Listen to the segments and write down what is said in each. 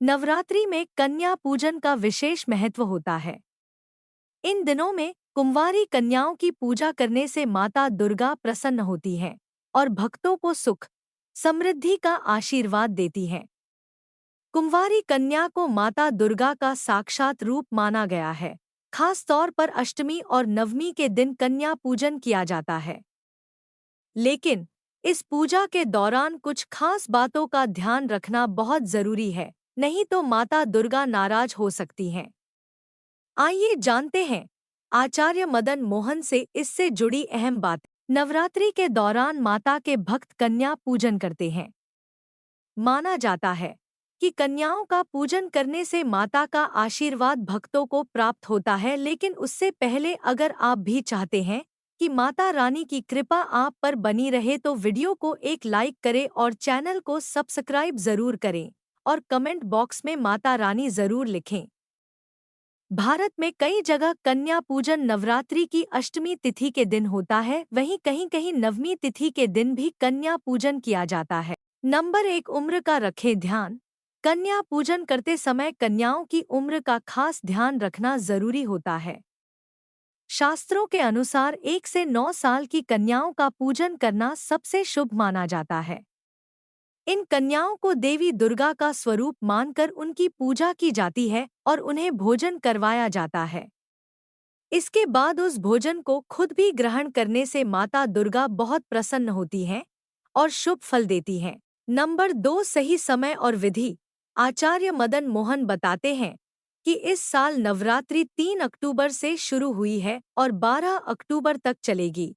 नवरात्रि में कन्या पूजन का विशेष महत्व होता है। इन दिनों में कुंवारी कन्याओं की पूजा करने से माता दुर्गा प्रसन्न होती हैं और भक्तों को सुख, समृद्धि का आशीर्वाद देती हैं। कुंवारी कन्या को माता दुर्गा का साक्षात रूप माना गया है। खास तौर पर अष्टमी और नवमी के दिन कन्या पूजन किया जाता है। लेकिन इस पूजा के दौरान कुछ खास बातों का ध्यान रखना बहुत जरूरी है, नहीं तो माता दुर्गा नाराज हो सकती हैं। आइए जानते हैं आचार्य मदन मोहन से इससे जुड़ी अहम बात। नवरात्रि के दौरान माता के भक्त कन्या पूजन करते हैं। माना जाता है कि कन्याओं का पूजन करने से माता का आशीर्वाद भक्तों को प्राप्त होता है। लेकिन उससे पहले अगर आप भी चाहते हैं कि माता रानी की कृपा आप पर बनी रहे तो वीडियो को एक लाइक करें और चैनल को सब्सक्राइब जरूर करें और कमेंट बॉक्स में माता रानी जरूर लिखें। भारत में कई जगह कन्या पूजन नवरात्रि की अष्टमी तिथि के दिन होता है, वहीं कहीं कहीं नवमी तिथि के दिन भी कन्या पूजन किया जाता है। नंबर 1, उम्र का रखें ध्यान। कन्या पूजन करते समय कन्याओं की उम्र का खास ध्यान रखना जरूरी होता है। शास्त्रों के अनुसार 1 से 9 साल की कन्याओं का पूजन करना सबसे शुभ माना जाता है। इन कन्याओं को देवी दुर्गा का स्वरूप मानकर उनकी पूजा की जाती है और उन्हें भोजन करवाया जाता है। इसके बाद उस भोजन को खुद भी ग्रहण करने से माता दुर्गा बहुत प्रसन्न होती हैं और शुभ फल देती हैं। नंबर 2, सही समय और विधि। आचार्य मदन मोहन बताते हैं कि इस साल नवरात्रि 3 अक्टूबर से शुरू हुई है और 12 अक्टूबर तक चलेगी।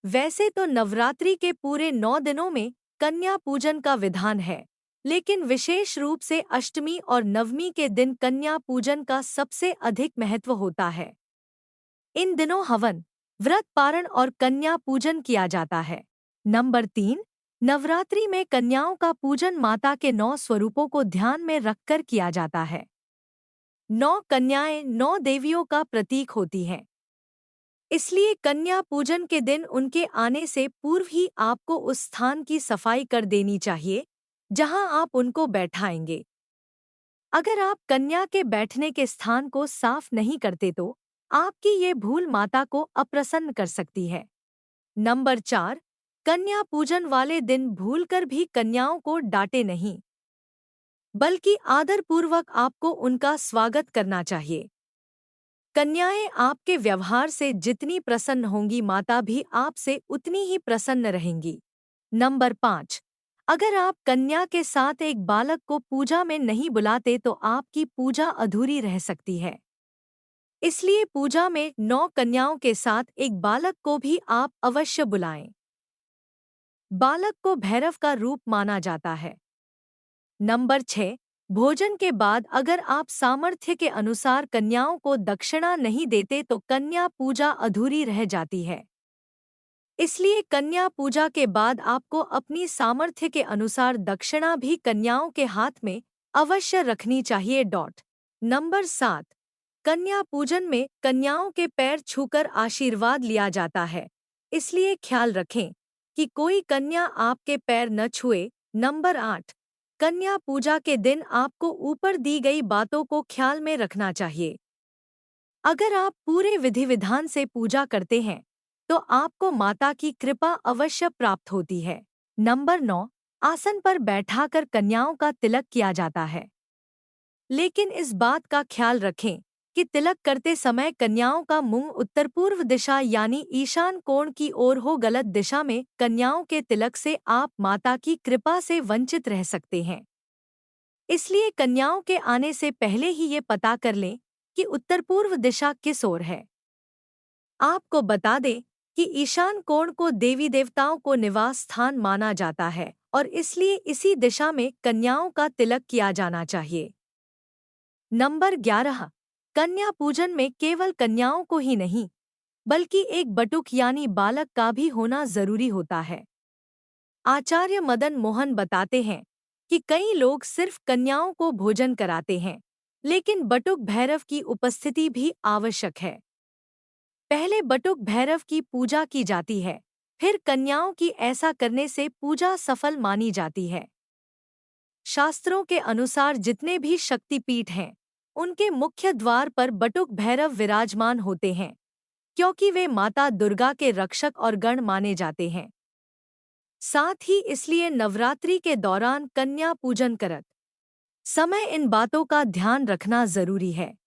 वैसे तो नवरात्रि के पूरे 9 दिनों में कन्या पूजन का विधान है, लेकिन विशेष रूप से अष्टमी और नवमी के दिन कन्या पूजन का सबसे अधिक महत्व होता है। इन दिनों हवन, व्रत पारण और कन्या पूजन किया जाता है। नंबर 3, नवरात्रि में कन्याओं का पूजन माता के 9 स्वरूपों को ध्यान में रखकर किया जाता है। 9 कन्याएं 9 देवियों का प्रतीक होती हैं। इसलिए कन्या पूजन के दिन उनके आने से पूर्व ही आपको उस स्थान की सफाई कर देनी चाहिए जहां आप उनको बैठाएंगे। अगर आप कन्या के बैठने के स्थान को साफ नहीं करते तो आपकी ये भूल माता को अप्रसन्न कर सकती है। नंबर 4, कन्या पूजन वाले दिन भूलकर भी कन्याओं को डांटे नहीं, बल्कि आदरपूर्वक आपको उनका स्वागत करना चाहिए। कन्याएं आपके व्यवहार से जितनी प्रसन्न होंगी माता भी आपसे उतनी ही प्रसन्न रहेंगी। नंबर 5, अगर आप कन्या के साथ एक बालक को पूजा में नहीं बुलाते तो आपकी पूजा अधूरी रह सकती है। इसलिए पूजा में 9 कन्याओं के साथ एक बालक को भी आप अवश्य बुलाएं। बालक को भैरव का रूप माना जाता है। नंबर 6, भोजन के बाद अगर आप सामर्थ्य के अनुसार कन्याओं को दक्षिणा नहीं देते तो कन्या पूजा अधूरी रह जाती है। इसलिए कन्या पूजा के बाद आपको अपनी सामर्थ्य के अनुसार दक्षिणा भी कन्याओं के हाथ में अवश्य रखनी चाहिए। नंबर 7, कन्या पूजन में कन्याओं के पैर छूकर आशीर्वाद लिया जाता है, इसलिए ख्याल रखें कि कोई कन्या आपके पैर न छुए। नंबर 8, कन्या पूजा के दिन आपको ऊपर दी गई बातों को ख्याल में रखना चाहिए। अगर आप पूरे विधि विधान से पूजा करते हैं तो आपको माता की कृपा अवश्य प्राप्त होती है। नंबर 9, आसन पर बैठाकर कन्याओं का तिलक किया जाता है, लेकिन इस बात का ख्याल रखें कि तिलक करते समय कन्याओं का मुंह उत्तर पूर्व दिशा यानी ईशान कोण की ओर हो। गलत दिशा में कन्याओं के तिलक से आप माता की कृपा से वंचित रह सकते हैं। इसलिए कन्याओं के आने से पहले ही ये पता कर लें कि उत्तर पूर्व दिशा किस ओर है। आपको बता दें कि ईशान कोण को देवी देवताओं को निवास स्थान माना जाता है और इसलिए इसी दिशा में कन्याओं का तिलक किया जाना चाहिए। नंबर 11, कन्या पूजन में केवल कन्याओं को ही नहीं बल्कि एक बटुक यानी बालक का भी होना जरूरी होता है। आचार्य मदन मोहन बताते हैं कि कई लोग सिर्फ कन्याओं को भोजन कराते हैं, लेकिन बटुक भैरव की उपस्थिति भी आवश्यक है। पहले बटुक भैरव की पूजा की जाती है, फिर कन्याओं की। ऐसा करने से पूजा सफल मानी जाती है। शास्त्रों के अनुसार जितने भी शक्तिपीठ हैं, उनके मुख्य द्वार पर बटुक भैरव विराजमान होते हैं, क्योंकि वे माता दुर्गा के रक्षक और गण माने जाते हैं। साथ ही इसलिए नवरात्रि के दौरान कन्या पूजन करत समय इन बातों का ध्यान रखना जरूरी है।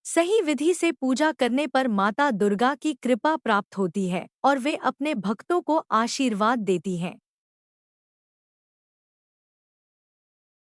सही विधि से पूजा करने पर माता दुर्गा की कृपा प्राप्त होती है और वे अपने भक्तों को आशीर्वाद देती हैं।